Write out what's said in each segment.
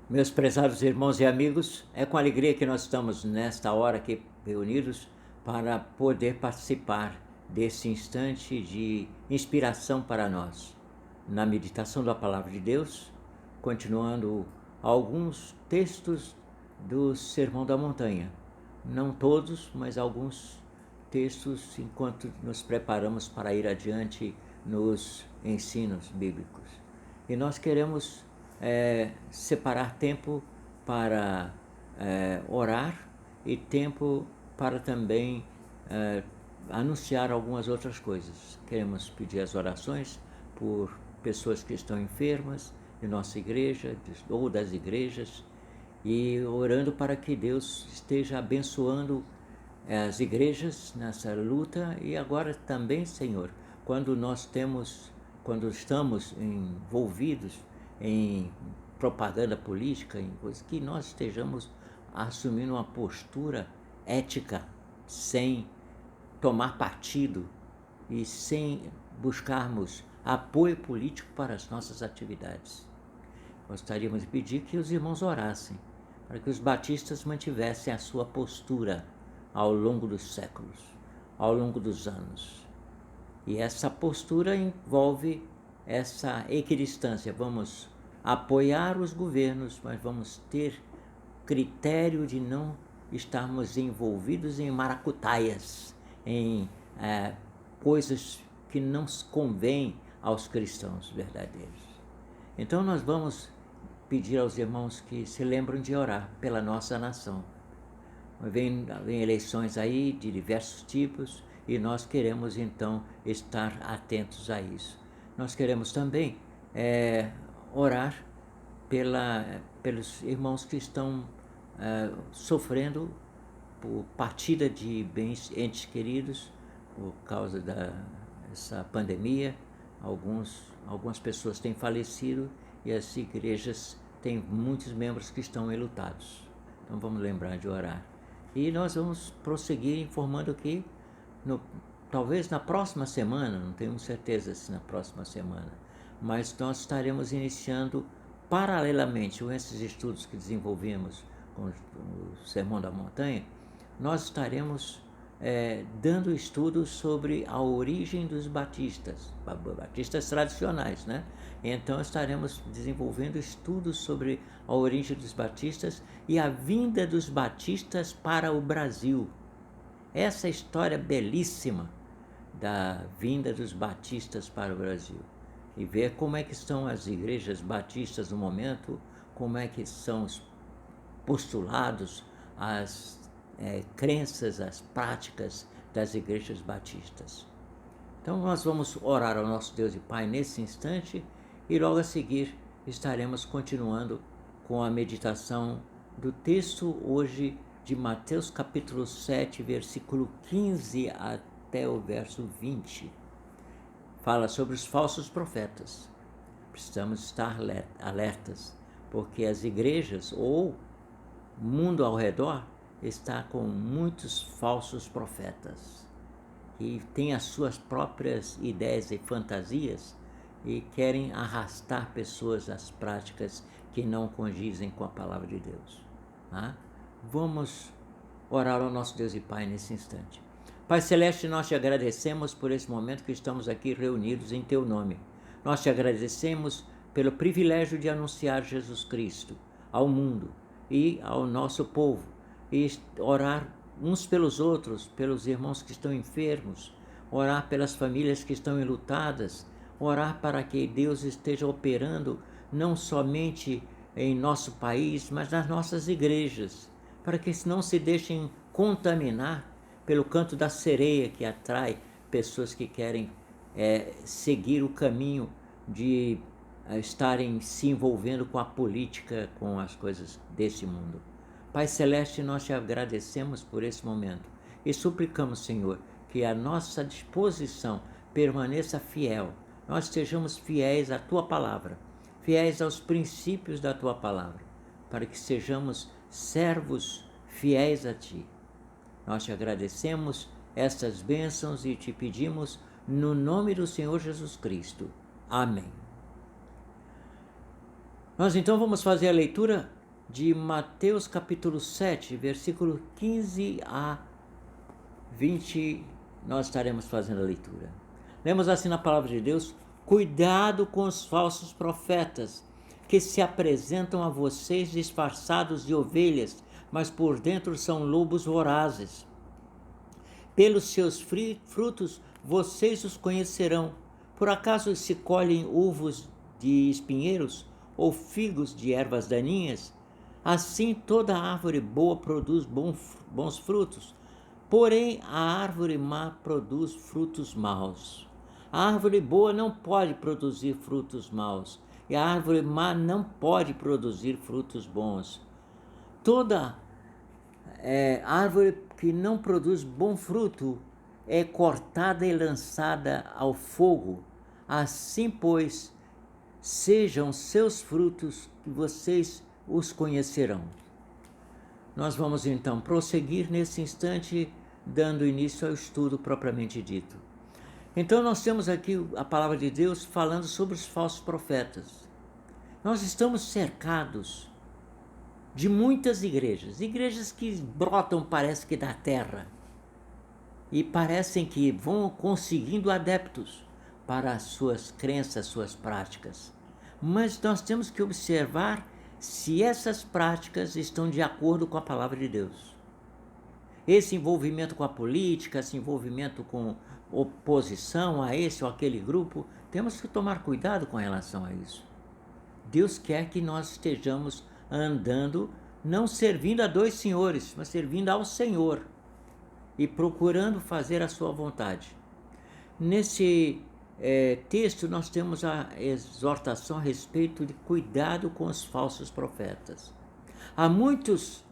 Meus prezados irmãos e amigos, é com alegria que nós estamos nesta hora aqui reunidos para poder participar desse instante de inspiração para nós. Na meditação da Palavra de Deus, continuando alguns textos do Sermão da Montanha. Não todos, mas alguns textos enquanto nos preparamos para ir adiante nos ensinos bíblicos. E nós queremos separar tempo para orar e tempo para também anunciar algumas outras coisas. Queremos pedir as orações por pessoas que estão enfermas de nossa igreja ou das igrejas, e orando para que Deus esteja abençoando as igrejas nessa luta. E agora também, Senhor, quando estamos envolvidos em propaganda política, em coisas, que nós estejamos assumindo uma postura ética, sem tomar partido e sem buscarmos apoio político para as nossas atividades. Gostaríamos de pedir que os irmãos orassem para que os batistas mantivessem a sua postura ao longo dos séculos, ao longo dos anos. E essa postura envolve essa equidistância. Vamos apoiar os governos, mas vamos ter critério de não estarmos envolvidos em maracutaias, em coisas que não convêm aos cristãos verdadeiros. Então nós vamos pedir aos irmãos que se lembrem de orar pela nossa nação. Vem eleições aí de diversos tipos e nós queremos então estar atentos a isso. Nós queremos também orar pelos irmãos que estão sofrendo por partida de bens entes queridos por causa dessa pandemia. Algumas pessoas têm falecido e as igrejas têm muitos membros que estão enlutados. Então vamos lembrar de orar. E nós vamos prosseguir informando que talvez na próxima semana, não tenho certeza se na próxima semana, mas nós estaremos iniciando paralelamente com esses estudos que desenvolvemos com o Sermão da Montanha. Nós estaremos dando estudos sobre a origem dos batistas tradicionais, né? Então estaremos desenvolvendo estudos sobre a origem dos batistas e a vinda dos batistas para o Brasil. Essa história belíssima da vinda dos batistas para o Brasil. E ver como é que estão as igrejas batistas no momento, como é que são os postulados, as crenças, as práticas das igrejas batistas. Então nós vamos orar ao nosso Deus e Pai nesse instante e logo a seguir estaremos continuando com a meditação do texto hoje de Mateus capítulo 7, versículo 15 até o verso 20. Fala sobre os falsos profetas. Precisamos estar alertas, porque as igrejas ou o mundo ao redor está com muitos falsos profetas que têm as suas próprias ideias e fantasias e querem arrastar pessoas às práticas que não condizem com a palavra de Deus. Vamos orar ao nosso Deus e Pai nesse instante. Pai Celeste, nós te agradecemos por esse momento que estamos aqui reunidos em Teu nome. Nós te agradecemos pelo privilégio de anunciar Jesus Cristo ao mundo e ao nosso povo, e orar uns pelos outros, pelos irmãos que estão enfermos, orar pelas famílias que estão enlutadas, orar para que Deus esteja operando não somente em nosso país, mas nas nossas igrejas, para que não se deixem contaminar pelo canto da sereia que atrai pessoas que querem seguir o caminho de estarem se envolvendo com a política, com as coisas desse mundo. Pai Celeste, nós te agradecemos por esse momento e suplicamos, Senhor, que a nossa disposição permaneça fiel, nós estejamos fiéis à Tua palavra, fiéis aos princípios da Tua palavra, para que sejamos servos fiéis a Ti. Nós te agradecemos estas bênçãos e te pedimos no nome do Senhor Jesus Cristo. Amém. Nós então vamos fazer a leitura de Mateus capítulo 7, versículo 15 a 20, nós estaremos fazendo a leitura. Lemos assim na palavra de Deus: cuidado com os falsos profetas, que se apresentam a vocês disfarçados de ovelhas, mas por dentro são lobos vorazes. Pelos seus frutos vocês os conhecerão. Por acaso se colhem uvos de espinheiros ou figos de ervas daninhas? Assim toda árvore boa produz bons frutos, porém a árvore má produz frutos maus. A árvore boa não pode produzir frutos maus, e a árvore má não pode produzir frutos bons. Toda árvore que não produz bom fruto é cortada e lançada ao fogo. Assim, pois, sejam seus frutos que vocês os conhecerão. Nós vamos então prosseguir nesse instante, dando início ao estudo propriamente dito. Então nós temos aqui a palavra de Deus falando sobre os falsos profetas. Nós estamos cercados de muitas igrejas que brotam, parece que da terra, e parecem que vão conseguindo adeptos para as suas crenças, suas práticas. Mas nós temos que observar se essas práticas estão de acordo com a palavra de Deus. Esse envolvimento com a política, esse envolvimento com oposição a esse ou aquele grupo, temos que tomar cuidado com relação a isso. Deus quer que nós estejamos andando, não servindo a dois senhores, mas servindo ao Senhor e procurando fazer a sua vontade. Nesse texto nós temos a exortação a respeito de cuidado com os falsos profetas. Há muitos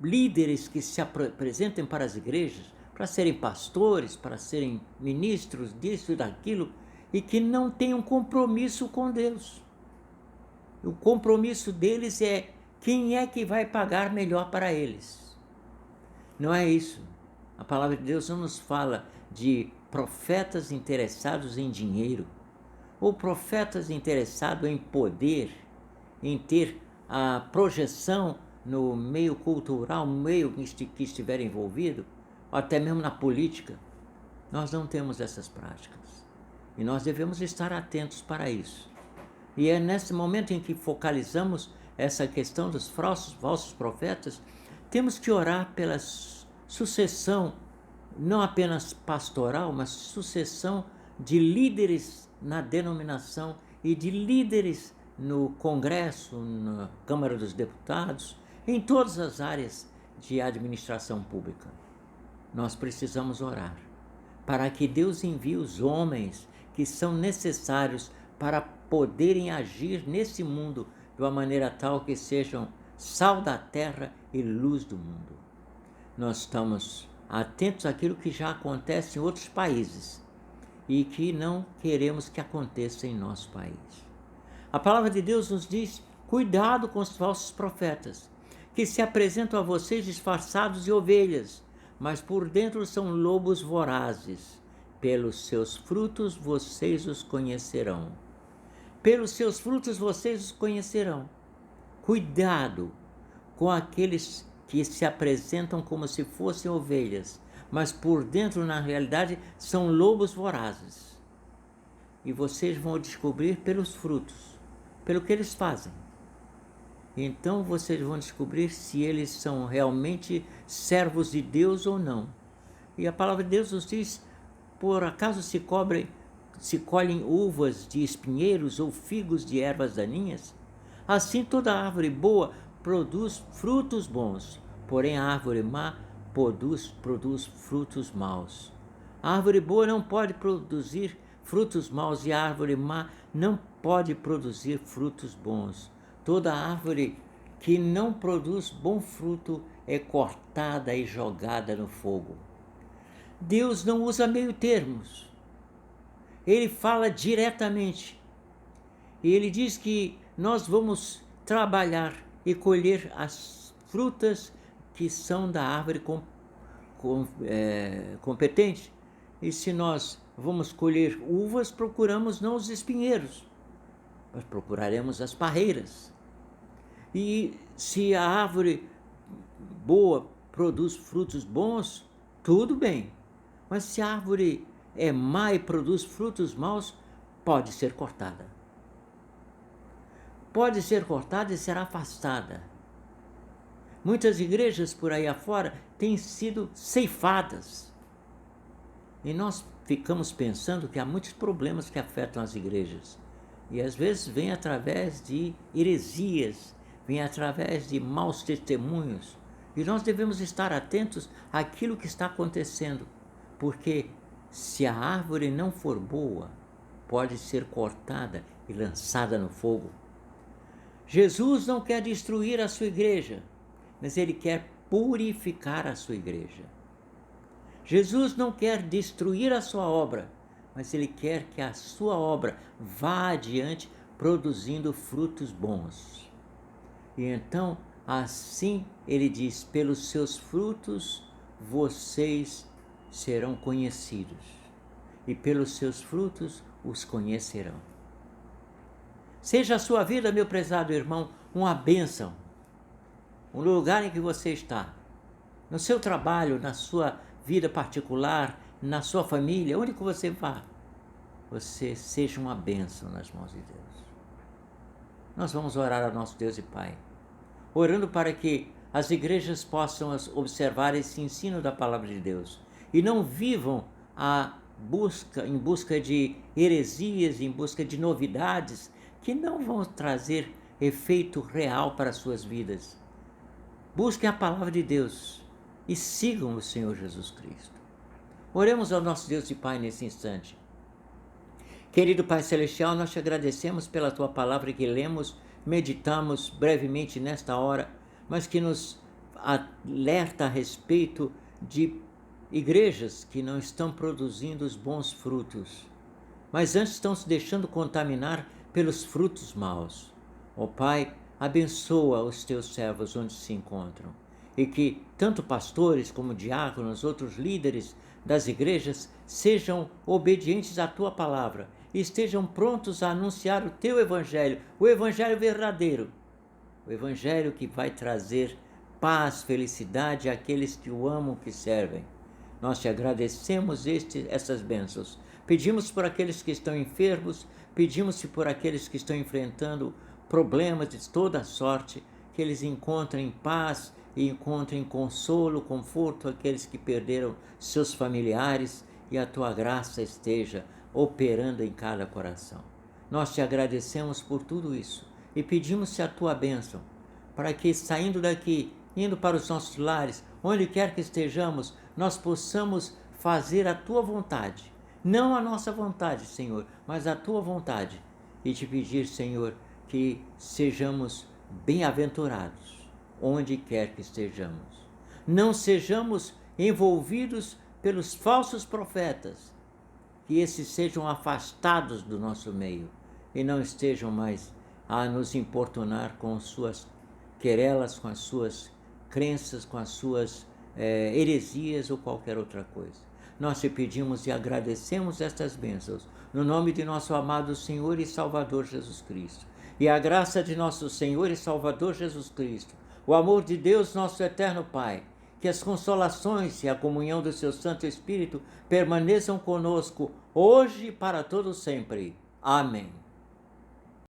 líderes que se apresentam para as igrejas para serem pastores, para serem ministros disso e daquilo, e que não têm um compromisso com Deus. O compromisso deles é quem é que vai pagar melhor para eles. Não é isso. A palavra de Deus não nos fala de profetas interessados em dinheiro, ou profetas interessados em poder, em ter a projeção no meio cultural, no meio que estiver envolvido, ou até mesmo na política. Nós não temos essas práticas. E nós devemos estar atentos para isso. E é nesse momento em que focalizamos essa questão dos falsos profetas, temos que orar pela sucessão, não apenas pastoral, mas sucessão de líderes na denominação e de líderes no Congresso, na Câmara dos Deputados, em todas as áreas de administração pública. Nós precisamos orar para que Deus envie os homens que são necessários para poderem agir nesse mundo de uma maneira tal que sejam sal da terra e luz do mundo. Nós estamos atentos àquilo que já acontece em outros países e que não queremos que aconteça em nosso país. A palavra de Deus nos diz: cuidado com os falsos profetas, que se apresentam a vocês disfarçados de ovelhas, mas por dentro são lobos vorazes. Pelos seus frutos vocês os conhecerão. Pelos seus frutos vocês os conhecerão. Cuidado com aqueles que se apresentam como se fossem ovelhas, mas por dentro, na realidade, são lobos vorazes. E vocês vão descobrir pelos frutos, pelo que eles fazem. Então vocês vão descobrir se eles são realmente servos de Deus ou não. E a palavra de Deus nos diz: por acaso se colhem uvas de espinheiros ou figos de ervas daninhas? Assim toda árvore boa produz frutos bons, porém a árvore má produz frutos maus. A árvore boa não pode produzir frutos maus e a árvore má não pode produzir frutos bons. Toda árvore que não produz bom fruto é cortada e jogada no fogo. Deus não usa meio termos. Ele fala diretamente. E ele diz que nós vamos trabalhar e colher as frutas que são da árvore competente. E se nós vamos colher uvas, procuramos não os espinheiros, mas procuraremos as parreiras. E se a árvore boa produz frutos bons, tudo bem. Mas se a árvore é má e produz frutos maus, pode ser cortada. Pode ser cortada e será afastada. Muitas igrejas por aí afora têm sido ceifadas. E nós ficamos pensando que há muitos problemas que afetam as igrejas. E às vezes vem através de heresias, vem através de maus testemunhos. E nós devemos estar atentos àquilo que está acontecendo. Porque se a árvore não for boa, pode ser cortada e lançada no fogo. Jesus não quer destruir a sua igreja, mas ele quer purificar a sua igreja. Jesus não quer destruir a sua obra, mas ele quer que a sua obra vá adiante produzindo frutos bons. E então, assim ele diz: pelos seus frutos vocês serão conhecidos, e pelos seus frutos os conhecerão. Seja a sua vida, meu prezado irmão, uma bênção. O lugar em que você está, no seu trabalho, na sua vida particular, na sua família, onde que você vá, você seja uma bênção nas mãos de Deus. Nós vamos orar ao nosso Deus e Pai, orando para que as igrejas possam observar esse ensino da palavra de Deus e não vivam em busca de heresias, em busca de novidades que não vão trazer efeito real para as suas vidas. Busquem a palavra de Deus e sigam o Senhor Jesus Cristo. Oremos ao nosso Deus e Pai nesse instante. Querido Pai Celestial, nós te agradecemos pela tua palavra que lemos, meditamos brevemente nesta hora, mas que nos alerta a respeito de igrejas que não estão produzindo os bons frutos, mas antes estão se deixando contaminar pelos frutos maus. Ó Pai, abençoa os teus servos onde se encontram, e que tanto pastores como diáconos, outros líderes das igrejas, sejam obedientes à tua palavra e estejam prontos a anunciar o teu evangelho, o evangelho verdadeiro, o evangelho que vai trazer paz, felicidade àqueles que o amam, que servem. Nós te agradecemos essas bênçãos. Pedimos por aqueles que estão enfermos, pedimos por aqueles que estão enfrentando problemas de toda sorte, que eles encontrem paz e encontrem consolo, conforto, aqueles que perderam seus familiares, e a tua graça esteja operando em cada coração. Nós te agradecemos por tudo isso e pedimos-te a tua bênção, para que saindo daqui, indo para os nossos lares, onde quer que estejamos, nós possamos fazer a tua vontade, não a nossa vontade, Senhor, mas a tua vontade, e te pedir, Senhor, que sejamos bem-aventurados onde quer que estejamos. Não sejamos envolvidos pelos falsos profetas, que esses sejam afastados do nosso meio e não estejam mais a nos importunar com suas querelas, com as suas crenças, com as suas heresias ou qualquer outra coisa. Nós te pedimos e agradecemos estas bênçãos, no nome de nosso amado Senhor e Salvador Jesus Cristo. E a graça de nosso Senhor e Salvador Jesus Cristo, o amor de Deus, nosso eterno Pai, que as consolações e a comunhão do seu Santo Espírito permaneçam conosco, hoje e para todo sempre. Amém.